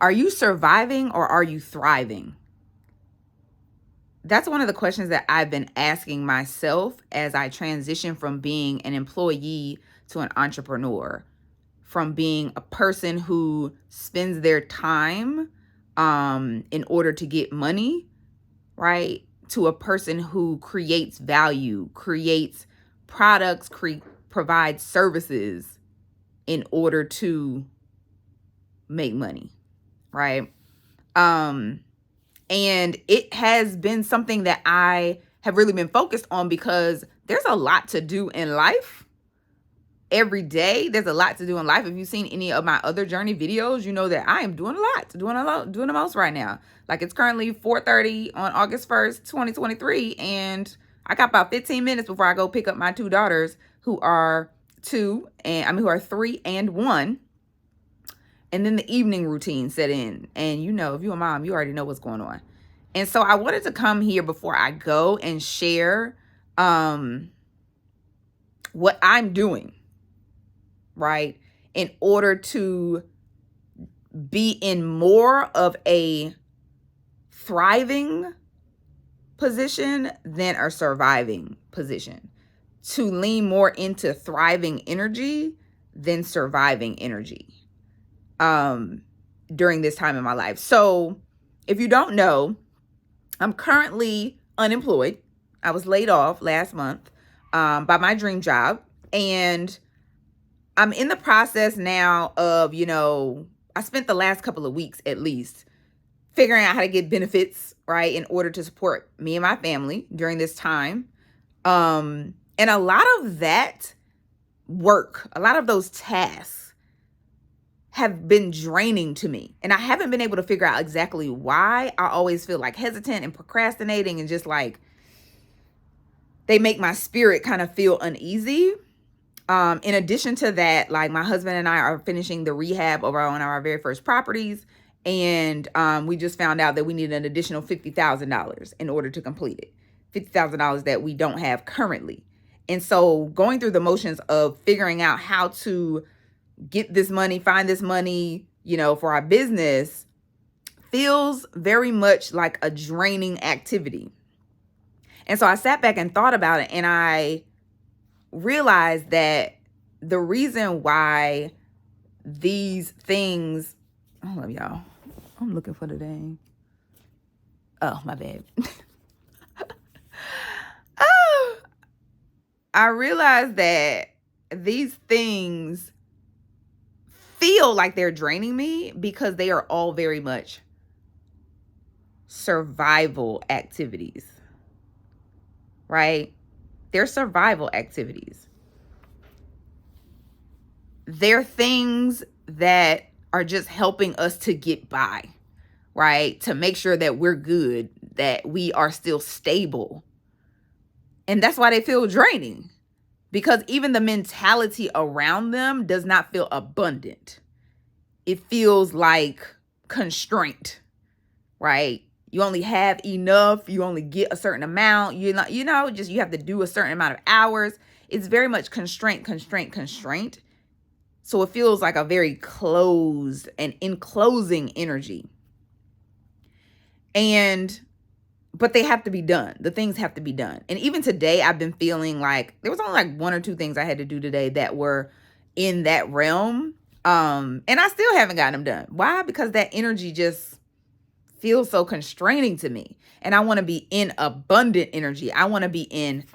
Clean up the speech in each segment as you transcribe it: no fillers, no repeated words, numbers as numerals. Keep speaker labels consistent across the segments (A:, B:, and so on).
A: Are you surviving or are you thriving? That's one of the questions that I've been asking myself as I transition from being an employee to an entrepreneur, from being a person who spends their time in order to get money, right? To a person who creates value, creates products, provides services in order to make money, right? And it has been something that I have really been focused on because there's a lot to do in life. Every day, there's a lot to do in life. If you've seen any of my other journey videos, you know that I am doing a lot, doing the most right now. Like, it's currently 4:30 on August 1st, 2023, and I got about 15 minutes before I go pick up my two daughters who are 3 and 1. And then the evening routine set in. And you know, if you're a mom, you already know what's going on. And so I wanted to come here before I go and share what I'm doing, right? In order to be in more of a thriving position than a surviving position. To lean more into thriving energy than surviving energy during this time in my life. So if you don't know, I'm currently unemployed. I was laid off last month by my dream job. And I'm in the process now of, I spent the last couple of weeks at least figuring out how to get benefits, right, in order to support me and my family during this time. And a lot of that work, a lot of those tasks have been draining to me. And I haven't been able to figure out exactly why. I always feel like hesitant and procrastinating and just like they make my spirit kind of feel uneasy. In addition to that, like my husband and I are finishing the rehab of one of our very first properties. And we just found out that we need an additional $50,000 in order to complete it. $50,000 that we don't have currently. And so going through the motions of figuring out how to get this money, find this money, for our business feels very much like a draining activity. And so I sat back and thought about it, and I realized that the reason why these things, hold up, y'all. I'm looking for the dang. Oh, my bad. I realized that these things feel like they're draining me because they are all very much survival activities, right? They're survival activities. They're things that are just helping us to get by, right? To make sure that we're good, that we are still stable. And that's why they feel draining. Because even the mentality around them does not feel abundant. It feels like constraint, right? You only have enough. You only get a certain amount. You have to do a certain amount of hours. It's very much constraint. So it feels like a very closed and enclosing energy. But they have to be done. The things have to be done. And even today, I've been feeling like there was only like 1 or 2 things I had to do today that were in that realm. And I still haven't gotten them done. Why? Because that energy just feels so constraining to me. And I want to be in abundant energy. I want to be in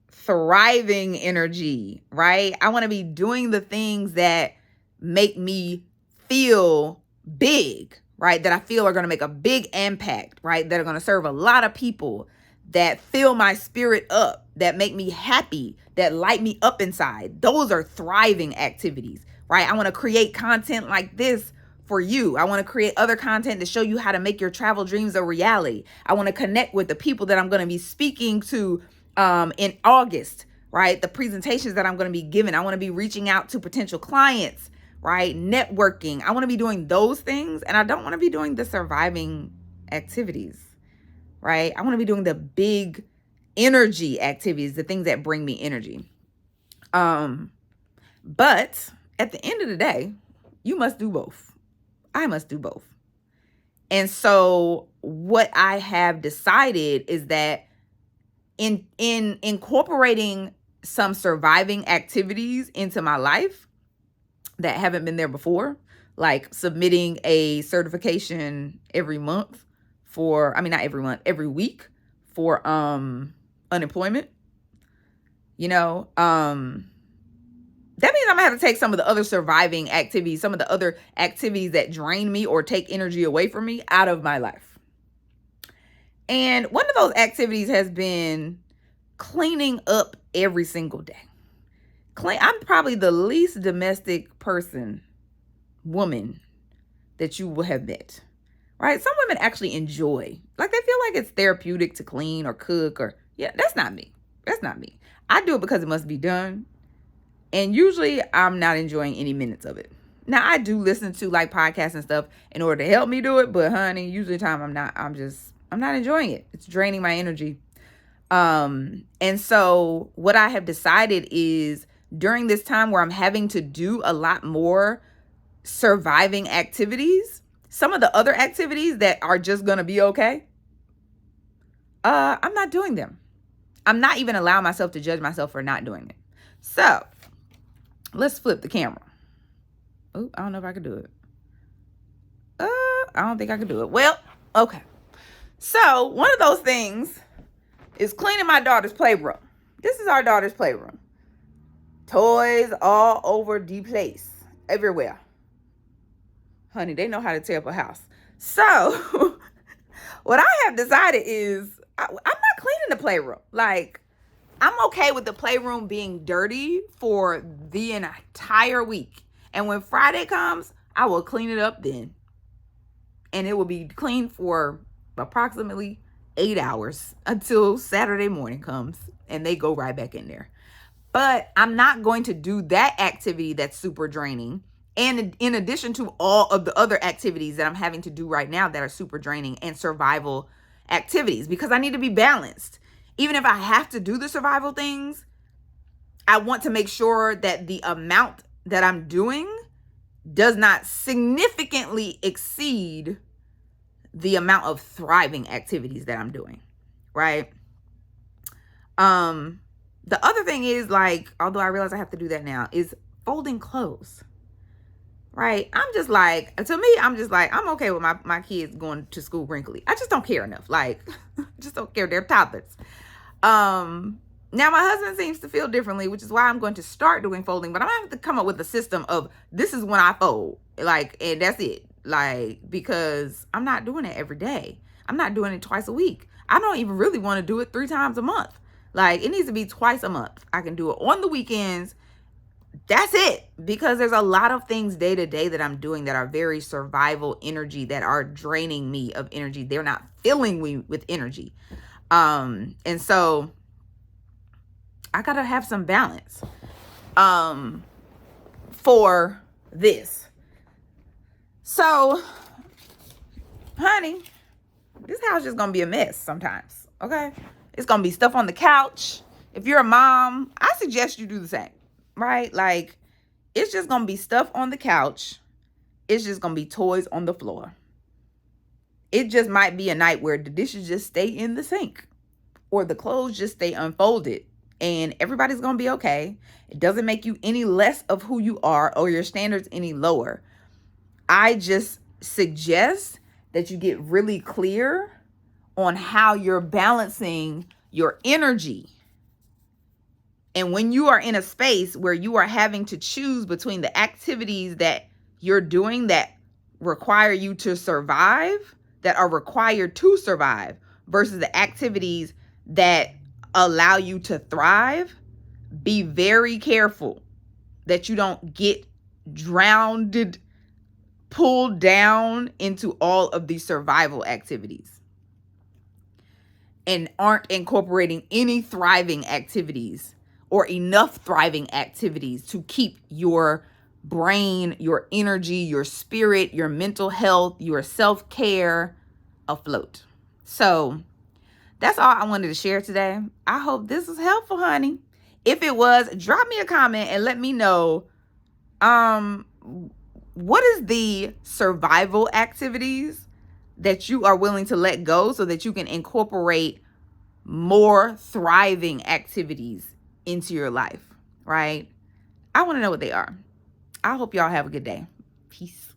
A: thriving energy, right? I want to be doing the things that make me feel big, right? That I feel are going to make a big impact, right? That are going to serve a lot of people, that fill my spirit up, that make me happy, that light me up inside. Those are thriving activities, right? I want to create content like this for you. I want to create other content to show you how to make your travel dreams a reality. I want to connect with the people that I'm going to be speaking to in August, right? The presentations that I'm going to be giving. I want to be reaching out to potential clients, right? Networking. I want to be doing those things, and I don't want to be doing the surviving activities, right? I want to be doing the big energy activities, the things that bring me energy. But at the end of the day, you must do both. I must do both. And so what I have decided is that in incorporating some surviving activities into my life that haven't been there before, like submitting a certification every month not every month, every week for unemployment, that means I'm gonna have to take some of the other surviving activities, some of the other activities that drain me or take energy away from me out of my life. And one of those activities has been cleaning up every single day. I'm probably the least domestic woman that you will have met, right? Some women actually enjoy, like they feel like it's therapeutic to clean or cook that's not me. That's not me. I do it because it must be done. And usually I'm not enjoying any minutes of it. Now I do listen to like podcasts and stuff in order to help me do it. But honey, usually the time I'm not enjoying it. It's draining my energy. And so what I have decided is during this time where I'm having to do a lot more surviving activities, some of the other activities that are just going to be okay, I'm not doing them. I'm not even allowing myself to judge myself for not doing it. So let's flip the camera. Oh, I don't know if I can do it. I don't think I can do it. Well, okay. So one of those things is cleaning my daughter's playroom. This is our daughter's playroom. Toys all over the place, everywhere. Honey, they know how to tear up a house. So what I have decided is I'm not cleaning the playroom. Like, I'm okay with the playroom being dirty for the entire week. And when Friday comes, I will clean it up then. And it will be clean for approximately 8 hours until Saturday morning comes and they go right back in there. But I'm not going to do that activity that's super draining. And in addition to all of the other activities that I'm having to do right now that are super draining and survival activities, because I need to be balanced. Even if I have to do the survival things, I want to make sure that the amount that I'm doing does not significantly exceed the amount of thriving activities that I'm doing, right? The other thing is, like, although I realize I have to do that now, is folding clothes, right? I'm okay with my kids going to school wrinkly. I just don't care enough. Like, just don't care. They're toddlers. Now my husband seems to feel differently, which is why I'm going to start doing folding, but I'm gonna have to come up with a system of this is when I fold, like, and that's it. Like, because I'm not doing it every day. I'm not doing it twice a week. I don't even really want to do it 3 times a month. Like, it needs to be twice a month. I can do it on the weekends. That's it. Because there's a lot of things day to day that I'm doing that are very survival energy, that are draining me of energy. They're not filling me with energy. And so I gotta have some balance for this. So, honey, this house is just gonna be a mess sometimes, okay? It's gonna be stuff on the couch. If you're a mom, I suggest you do the same, right? Like, it's just gonna be stuff on the couch. It's just gonna be toys on the floor. It just might be a night where the dishes just stay in the sink or the clothes just stay unfolded, and everybody's gonna be okay. It doesn't make you any less of who you are or your standards any lower. I just suggest that you get really clear on how you're balancing your energy. And when you are in a space where you are having to choose between the activities that you're doing that require you to survive, that are required to survive, versus the activities that allow you to thrive, be very careful that you don't get drowned, pulled down into all of these survival activities and aren't incorporating any thriving activities or enough thriving activities to keep your brain, your energy, your spirit, your mental health, your self-care afloat. So that's all I wanted to share today. I hope this was helpful, honey. If it was, drop me a comment and let me know what is the survival activities that you are willing to let go so that you can incorporate more thriving activities into your life, right? I want to know what they are. I hope y'all have a good day. Peace.